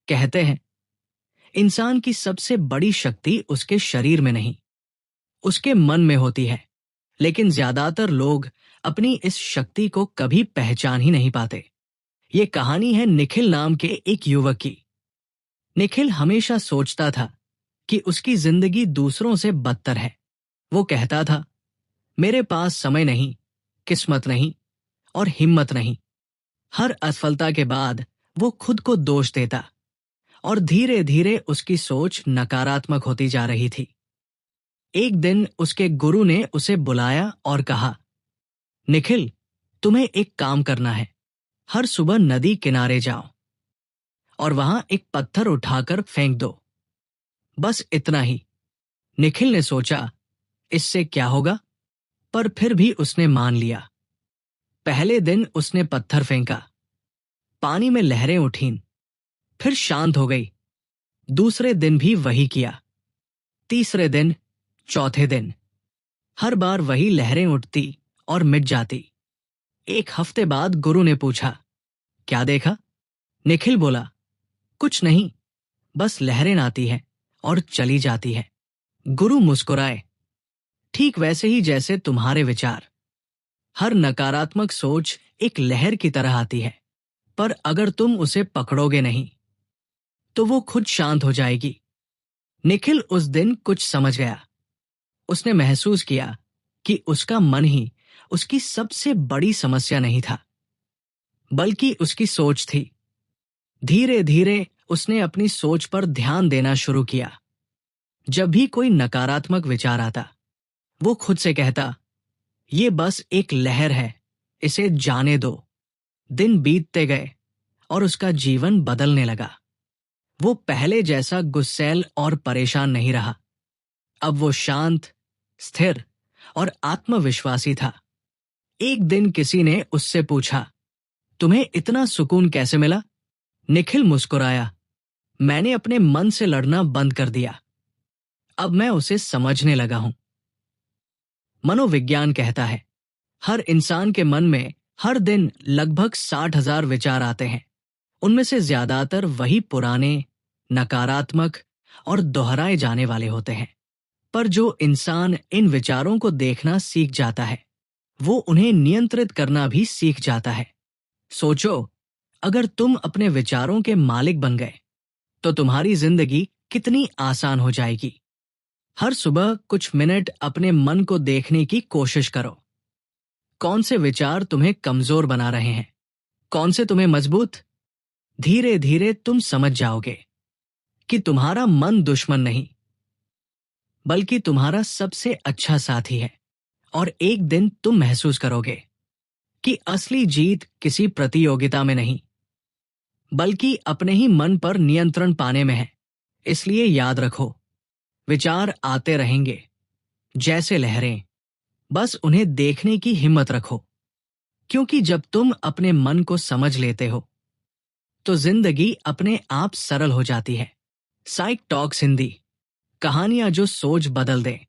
कहते हैं इंसान की सबसे बड़ी शक्ति उसके शरीर में नहीं, उसके मन में होती है। लेकिन ज्यादातर लोग अपनी इस शक्ति को कभी पहचान ही नहीं पाते। ये कहानी है निखिल नाम के एक युवक की। निखिल हमेशा सोचता था कि उसकी जिंदगी दूसरों से बदतर है। वो कहता था, मेरे पास समय नहीं, किस्मत नहीं और हिम्मत नहीं। हर असफलता के बाद वो खुद को दोष देता और धीरे धीरे उसकी सोच नकारात्मक होती जा रही थी। एक दिन उसके गुरु ने उसे बुलाया और कहा, निखिल, तुम्हें एक काम करना है। हर सुबह नदी किनारे जाओ और वहां एक पत्थर उठाकर फेंक दो। बस इतना ही। निखिल ने सोचा, इससे क्या होगा? पर फिर भी उसने मान लिया। पहले दिन उसने पत्थर फेंका, पानी में लहरें उठीं, फिर शांत हो गई। दूसरे दिन भी वही किया। तीसरे दिन, चौथे दिन, हर बार वही लहरें उठती और मिट जाती। एक हफ्ते बाद गुरु ने पूछा, क्या देखा? निखिल बोला, कुछ नहीं, बस लहरें आती हैं और चली जाती है। गुरु मुस्कुराए, ठीक वैसे ही जैसे तुम्हारे विचार। हर नकारात्मक सोच एक लहर की तरह आती है, पर अगर तुम उसे पकड़ोगे नहीं तो वो खुद शांत हो जाएगी। निखिल उस दिन कुछ समझ गया। उसने महसूस किया कि उसका मन ही उसकी सबसे बड़ी समस्या नहीं था, बल्कि उसकी सोच थी। धीरे धीरे उसने अपनी सोच पर ध्यान देना शुरू किया। जब भी कोई नकारात्मक विचार आता, वो खुद से कहता, ये बस एक लहर है, इसे जाने दो। दिन बीतते गए और उसका जीवन बदलने लगा। वो पहले जैसा गुस्सैल और परेशान नहीं रहा। अब वो शांत, स्थिर और आत्मविश्वासी था। एक दिन किसी ने उससे पूछा, तुम्हें इतना सुकून कैसे मिला? निखिल मुस्कुराया, मैंने अपने मन से लड़ना बंद कर दिया। अब मैं उसे समझने लगा हूं। मनोविज्ञान कहता है, हर इंसान के मन में हर दिन लगभग 60,000 विचार आते हैं। उनमें से ज्यादातर वही पुराने, नकारात्मक और दोहराए जाने वाले होते हैं। पर जो इंसान इन विचारों को देखना सीख जाता है, वो उन्हें नियंत्रित करना भी सीख जाता है। सोचो, अगर तुम अपने विचारों के मालिक बन गए तो तुम्हारी जिंदगी कितनी आसान हो जाएगी। हर सुबह कुछ मिनट अपने मन को देखने की कोशिश करो। कौन से विचार तुम्हें कमजोर बना रहे हैं, कौन से तुम्हें मजबूत? धीरे धीरे तुम समझ जाओगे कि तुम्हारा मन दुश्मन नहीं, बल्कि तुम्हारा सबसे अच्छा साथी है। और एक दिन तुम महसूस करोगे कि असली जीत किसी प्रतियोगिता में नहीं, बल्कि अपने ही मन पर नियंत्रण पाने में है। इसलिए याद रखो, विचार आते रहेंगे जैसे लहरें, बस उन्हें देखने की हिम्मत रखो। क्योंकि जब तुम अपने मन को समझ लेते हो तो जिंदगी अपने आप सरल हो जाती है। साइक टॉक्स हिंदी, कहानियां जो सोच बदल दें।